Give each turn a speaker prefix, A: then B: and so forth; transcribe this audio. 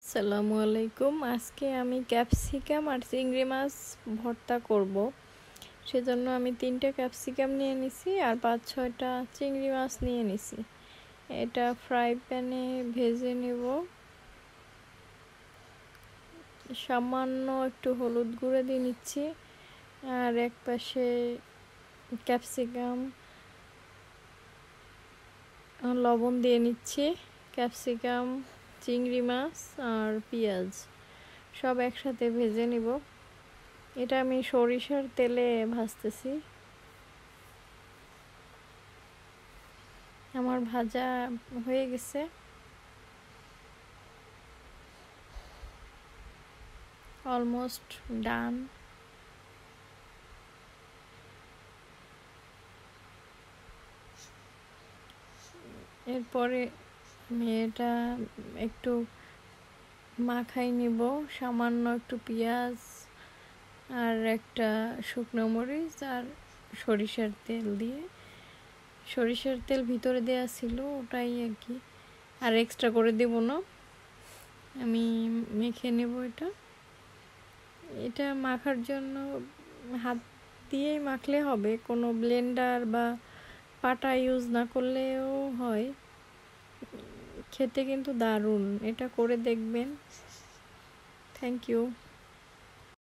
A: আসসালামু আলাইকুম। আজকে আমি ক্যাপসিকাম আর চিংড়ি মাছ ভর্তা করব। সেজন্য আমি 3টে ক্যাপসিকাম নিয়ে নিছি আর 5-6টা চিংড়ি মাছ নিয়ে নিছি। এটা ফ্রাই প্যানে ভেজে নেব। সামান্য একটু হলুদ গুঁড়ো দিয়ে নিচ্ছি আর এক পাশে ক্যাপসিকাম লবণ দিয়ে নিচ্ছি। ক্যাপসিকাম, চিংড়ি মাছ আর পেঁয়াজ সব একসাথে ভেজে নিব। এটা আমি সরিষার তেলে ভাজতেছি। আমার ভাজা হয়ে গেছে, অলমোস্ট ডান। এরপরে আমি এটা একটু মাখাই নিব, সামান্য একটু পেঁয়াজ আর একটা শুকনো মরিচ আর সরিষার তেল দিয়ে। সরিষার তেল ভিতরে দেওয়া ছিল, ওটাই আর কি, আর এক্সট্রা করে দেব না। আমি মেখে নেব এটা। এটা মাখার জন্য হাত দিয়েই মাখলে হবে, কোনো ব্লেন্ডার বা পাটা ইউজ না করলেও হয়। খেতে কিন্তু দারুণ, এটা করে দেখবেন। Thank you.